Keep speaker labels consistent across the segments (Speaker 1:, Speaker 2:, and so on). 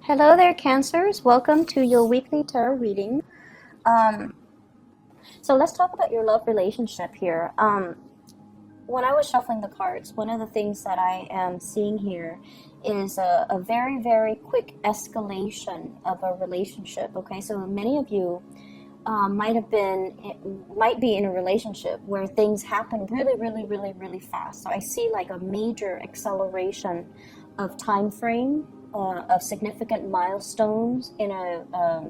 Speaker 1: Hello there, Cancers. Welcome to your weekly tarot reading. Um, so let's talk about your love relationship here. When I was shuffling the cards, one of the things that I am seeing here is a very, very quick escalation of a relationship. Okay, so many of you might be in a relationship where things happen really, really, really, really fast. So I see like a major acceleration of time frame, of significant milestones in a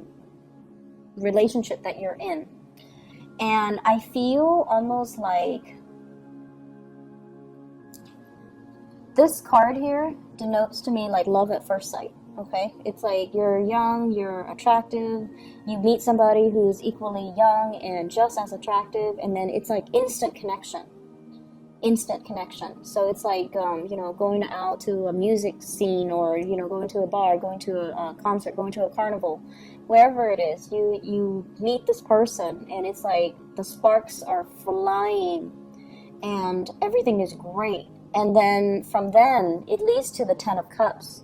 Speaker 1: relationship that you're in. And I feel almost like this card here denotes to me like love at first sight. Okay, it's like you're young, you're attractive, you meet somebody who's equally young and just as attractive, and then it's like instant connection. So it's like going out to a music scene, or going to a bar, going to a concert, going to a carnival, wherever it is. You meet this person and it's like the sparks are flying and everything is great, and then from then it leads to the 10 of Cups.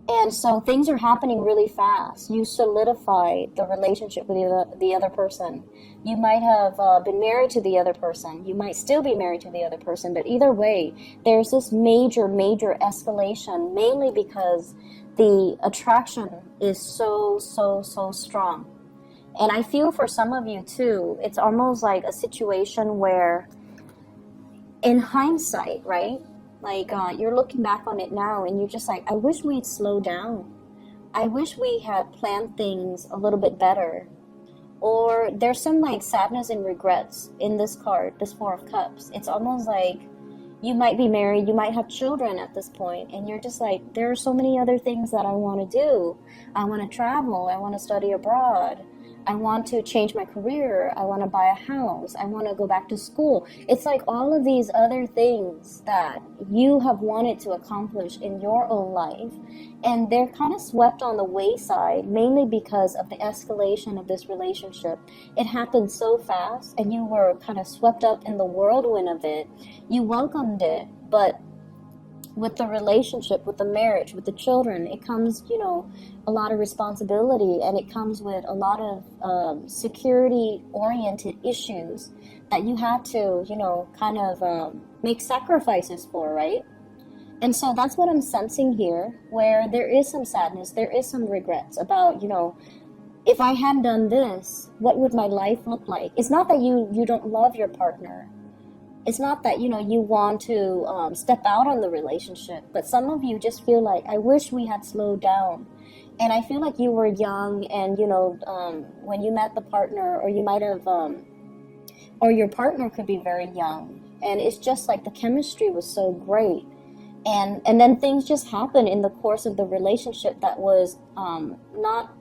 Speaker 1: And so things are happening really fast. You solidify the relationship with the other person. You might have been married to the other person. You might still be married to the other person. But either way, there's this major, major escalation, mainly because the attraction is so, so, so strong. And I feel for some of you too, it's almost like a situation where, in hindsight, right? Like, you're looking back on it now and you're just like, I wish we'd slow down. I wish we had planned things a little bit better. Or there's some like sadness and regrets in this card, this Four of Cups. It's almost like you might be married, you might have children at this point, and you're just like, there are so many other things that I want to do. I want to travel, I want to study abroad. I want to change my career. I want to buy a house. I want to go back to school. It's like all of these other things that you have wanted to accomplish in your own life, and they're kind of swept on the wayside, mainly because of the escalation of this relationship. It happened so fast, and you were kind of swept up in the whirlwind of it. You welcomed it, but with the relationship, with the marriage, with the children, it comes, a lot of responsibility, and it comes with a lot of security-oriented issues that you had to, kind of make sacrifices for, right? And so that's what I'm sensing here, where there is some sadness, there is some regrets about, if I had done this, what would my life look like? It's not that you don't love your partner. It's not that, you want to step out on the relationship, but some of you just feel like, I wish we had slowed down. And I feel like you were young, and, when you met the partner, or you might have, or your partner could be very young. And it's just like the chemistry was so great. And then things just happened in the course of the relationship that was not,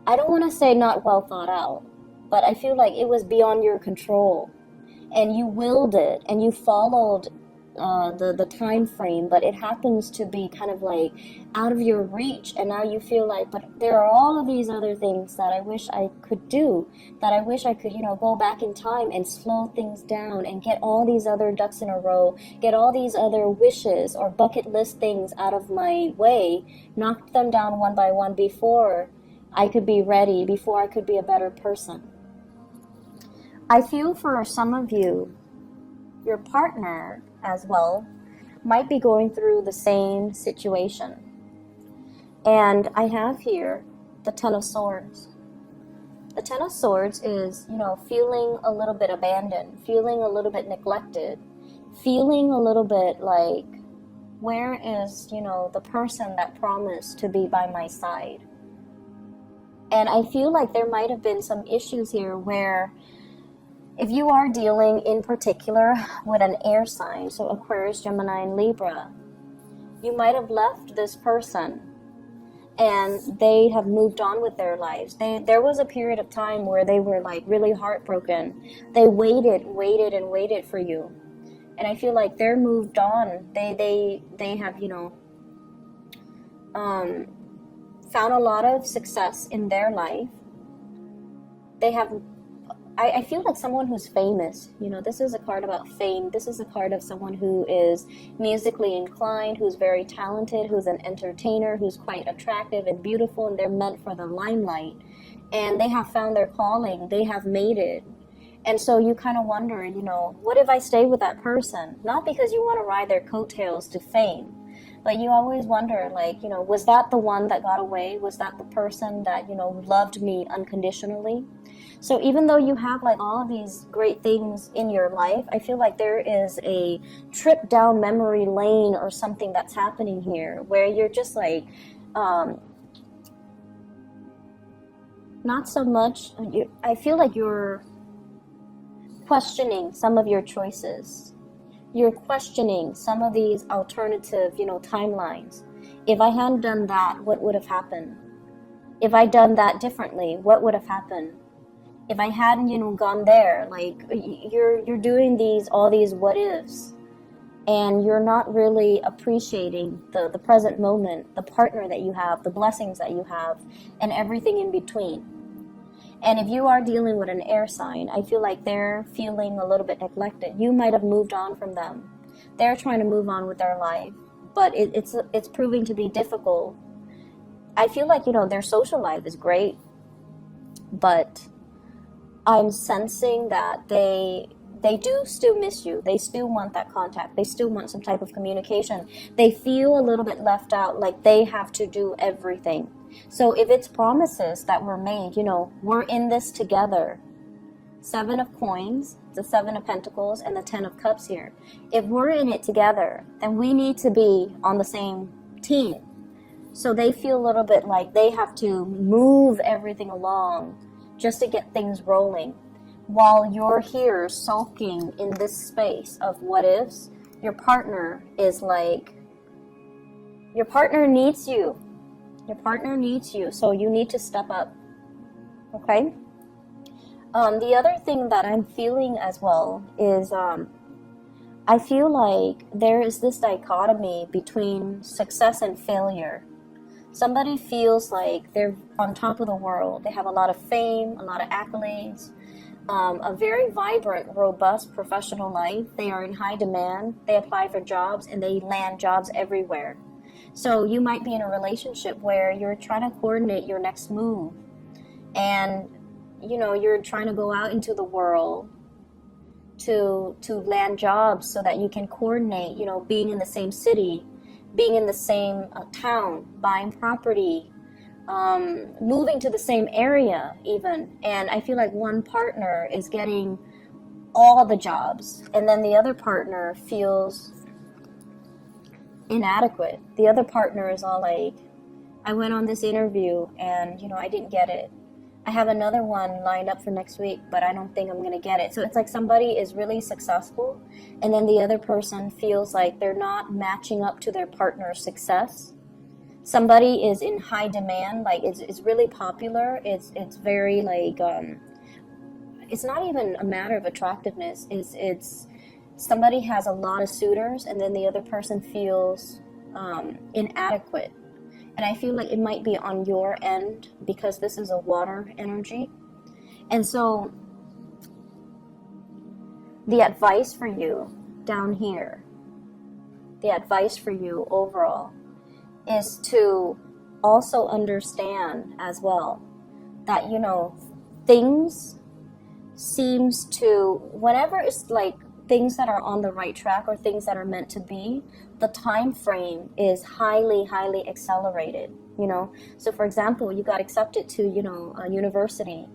Speaker 1: I don't want to say not well thought out, but I feel like it was beyond your control. And you willed it, and you followed the time frame, but it happens to be kind of like out of your reach, and now you feel like, but there are all of these other things that I wish I could do, that I wish I could, go back in time and slow things down and get all these other ducks in a row, get all these other wishes or bucket list things out of my way, knock them down one by one before I could be ready, before I could be a better person. I feel for some of you, your partner as well might be going through the same situation. And I have here the Ten of Swords. The Ten of Swords is, feeling a little bit abandoned, feeling a little bit neglected, feeling a little bit like, where is, the person that promised to be by my side? And I feel like there might have been some issues here where, if you are dealing in particular with an air sign, so Aquarius, Gemini, and Libra, you might have left this person and they have moved on with their lives. There was a period of time where they were like really heartbroken. They waited for you. And I feel like they're moved on. They have, found a lot of success in their life. They have I feel like someone who's famous. You know, this is a card about fame. This is a card of someone who is musically inclined, who's very talented, who's an entertainer, who's quite attractive and beautiful, and they're meant for the limelight. And they have found their calling. They have made it. And so you kind of wonder, you know, what if I stay with that person? Not because you want to ride their coattails to fame, but you always wonder, like, you know, was that the one that got away? Was that the person that, you know, loved me unconditionally? So even though you have like all of these great things in your life, I feel like there is a trip down memory lane or something that's happening here where you're just like, not so much, I feel like you're questioning some of your choices. You're questioning some of these alternative, you know, timelines. If I hadn't done that, what would have happened? If I'd done that differently, what would have happened? If I hadn't, you know, gone there, like you're doing all these what ifs, and you're not really appreciating the present moment, the partner that you have, the blessings that you have, and everything in between. And if you are dealing with an air sign, I feel like they're feeling a little bit neglected. You might have moved on from them. They're trying to move on with their life, but it's proving to be difficult. I feel like, you know, their social life is great, but I'm sensing that they do still miss you. They still want that contact. They still want some type of communication. They feel a little bit left out, like they have to do everything. So if it's promises that were made, you know, we're in this together. 7 of coins, the 7 of pentacles, and the 10 of cups here. If we're in it together, then we need to be on the same team. So they feel a little bit like they have to move everything along just to get things rolling. While you're here sulking in this space of what ifs, your partner is like, your partner needs you. Your partner needs you, so you need to step up. Okay? The other thing that I'm feeling as well is I feel like there is this dichotomy between success and failure. Somebody feels like they're on top of the world. They have a lot of fame, a lot of accolades, a very vibrant, robust professional life. They are in high demand. They apply for jobs and they land jobs everywhere. So you might be in a relationship where you're trying to coordinate your next move, and you know, you're trying to go out into the world to land jobs so that you can coordinate, you know, being in the same city, being in the same town, buying property, moving to the same area even. And I feel like one partner is getting all the jobs, and then the other partner feels inadequate. The other partner is all like, I went on this interview and, you know, I didn't get it. I have another one lined up for next week, but I don't think I'm going to get it. So it's like somebody is really successful, and then the other person feels like they're not matching up to their partner's success. Somebody is in high demand, like it's really popular. It's very like, it's not even a matter of attractiveness. It's somebody has a lot of suitors, and then the other person feels inadequate. And I feel like it might be on your end because this is a water energy. And so the advice for you down here, the advice for you overall, is to also understand as well that, you know, things seems to, whenever it's like things that are on the right track or things that are meant to be, the time frame is highly accelerated, you know. So for example, you got accepted to, you know, a university.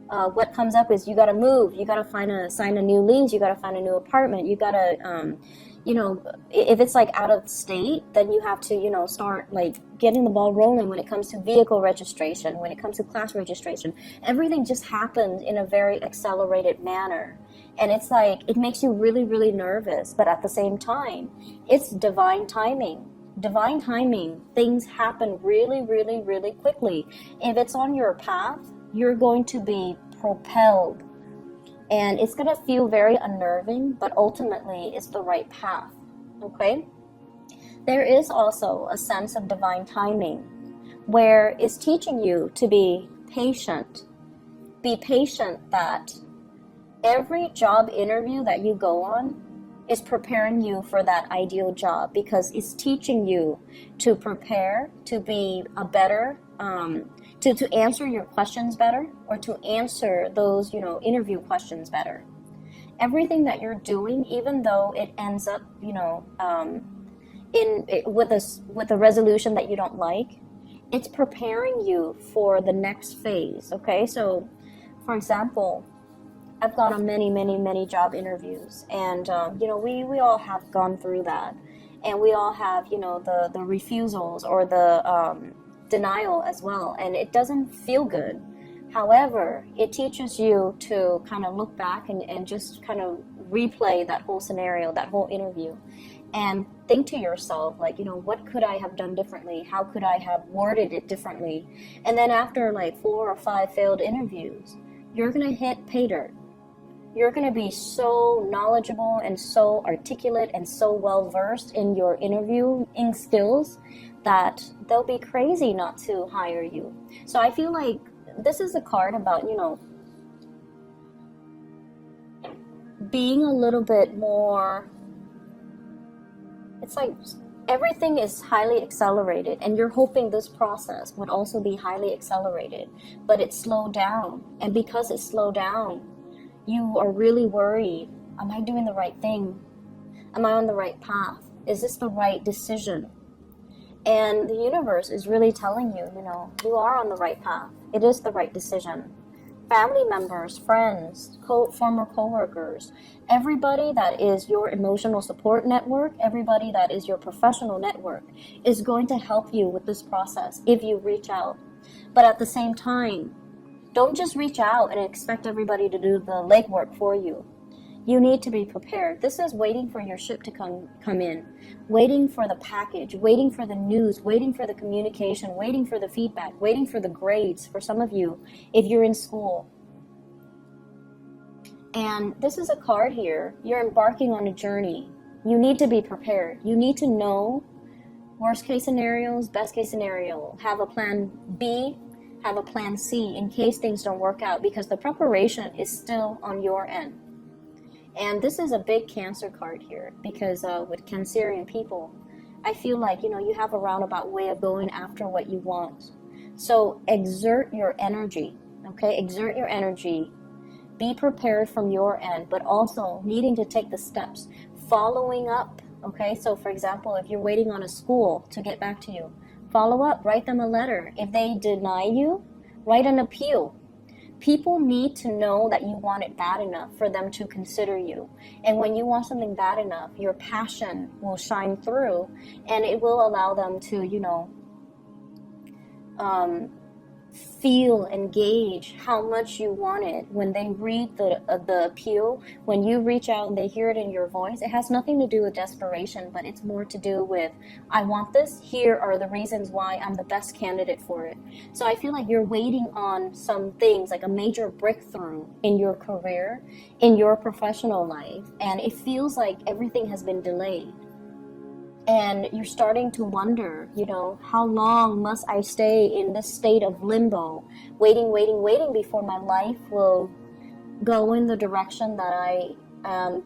Speaker 1: What comes up is you got to move, you got to sign a new lease, you got to find a new apartment, you got to you know, if it's like out of state, then you have to, you know, start like getting the ball rolling when it comes to vehicle registration, when it comes to class registration. Everything just happens in a very accelerated manner. And it's like, it makes you really nervous, but at the same time, it's divine timing. Divine timing, things happen really quickly. If it's on your path, you're going to be propelled. And it's going to feel very unnerving, but ultimately it's the right path, okay? There is also a sense of divine timing where it's teaching you to be patient. Be patient that Every job interview that you go on is preparing you for that ideal job, because it's teaching you to prepare, to be a better, to answer your questions better, or to answer those, interview questions better. Everything that you're doing, even though it ends up, with a resolution that you don't like, it's preparing you for the next phase. Okay, so for example, I've gone on many job interviews, and we all have gone through that, and we all have the refusals or the denial as well, and it doesn't feel good. However, it teaches you to kind of look back and just kind of replay that whole scenario, that whole interview, and think to yourself, like, what could I have done differently? How could I have worded it differently? And then after like 4 or 5 failed interviews, you're going to hit pay dirt. You're going to be so knowledgeable and so articulate and so well versed in your interviewing skills that they'll be crazy not to hire you. So I feel like this is a card about, being a little bit more, it's like everything is highly accelerated, and you're hoping this process would also be highly accelerated, but it's slowed down. And because it's slowed down, you are really worried. Am I doing the right thing? Am I on the right path? Is this the right decision? And the universe is really telling you, you are on the right path. It is the right decision. Family members, friends, former coworkers, everybody that is your emotional support network, everybody that is your professional network is going to help you with this process if you reach out. But at the same time, don't just reach out and expect everybody to do the legwork for you. You need to be prepared. This is waiting for your ship to come in, waiting for the package, waiting for the news, waiting for the communication, waiting for the feedback, waiting for the grades for some of you if you're in school. And this is a card here. You're embarking on a journey. You need to be prepared. You need to know worst case scenarios, best case scenario. Have a plan B, have a plan C in case things don't work out, because the preparation is still on your end. And this is a big Cancer card here, because with Cancerian people, I feel like, you have a roundabout way of going after what you want. So exert your energy, okay? Exert your energy. Be prepared from your end, but also needing to take the steps, following up, okay? So for example, if you're waiting on a school to get back to you, follow up, write them a letter. If they deny you, write an appeal. People need to know that you want it bad enough for them to consider you. And when you want something bad enough, your passion will shine through, and it will allow them to, feel and gauge how much you want it. When they read the appeal, when you reach out and they hear it in your voice, it has nothing to do with desperation, but it's more to do with, I want this, here are the reasons why I'm the best candidate for it. So I feel like you're waiting on some things, like a major breakthrough in your career, in your professional life, and it feels like everything has been delayed. And you're starting to wonder, how long must I stay in this state of limbo, waiting before my life will go in the direction that I am,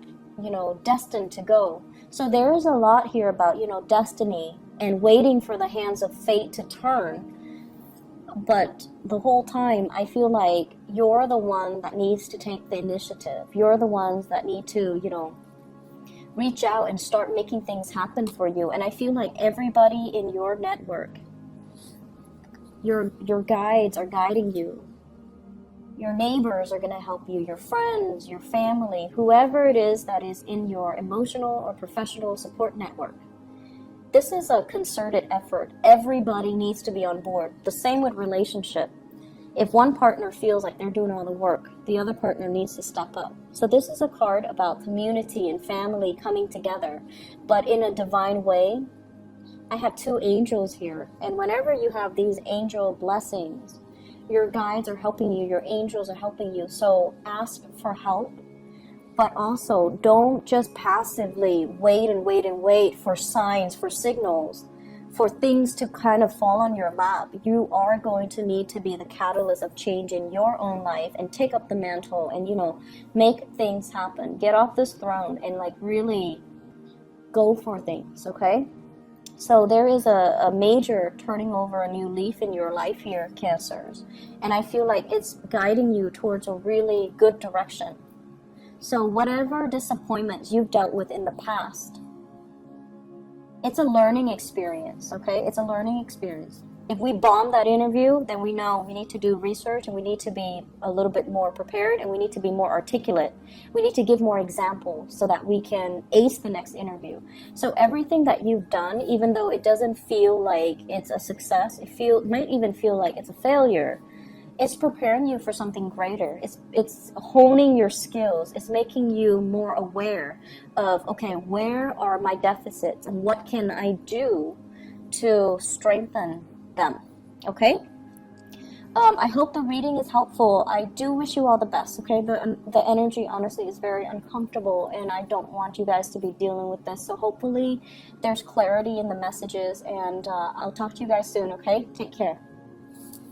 Speaker 1: destined to go. So there is a lot here about, destiny and waiting for the hands of fate to turn. But the whole time, I feel like you're the one that needs to take the initiative. You're the ones that need to, reach out and start making things happen for you. And I feel like everybody in your network, your guides are guiding you. Your neighbors are going to help you, your friends, your family, whoever it is that is in your emotional or professional support network. This is a concerted effort. Everybody needs to be on board. The same with relationship. If one partner feels like they're doing all the work, the other partner needs to step up. So this is a card about community and family coming together, but in a divine way. I have 2 angels here, and whenever you have these angel blessings, your guides are helping you, your angels are helping you. So ask for help, but also don't just passively wait for signs, for signals, for things to kind of fall on your lap. You are going to need to be the catalyst of change in your own life and take up the mantle and, you know, make things happen. Get off this throne and like really go for things, okay? So there is a major turning over a new leaf in your life here, Cancers. And I feel like it's guiding you towards a really good direction. So whatever disappointments you've dealt with in the past, it's a learning experience, okay? It's a learning experience. If we bomb that interview, then we know we need to do research and we need to be a little bit more prepared and we need to be more articulate. We need to give more examples so that we can ace the next interview. So everything that you've done, even though it doesn't feel like it's a success, it might even feel like it's a failure, it's preparing you for something greater. It's honing your skills. It's making you more aware of, okay, where are my deficits and what can I do to strengthen them, okay? I hope the reading is helpful. I do wish you all the best, okay? The energy, honestly, is very uncomfortable, and I don't want you guys to be dealing with this. So hopefully there's clarity in the messages, and I'll talk to you guys soon, okay? Take care.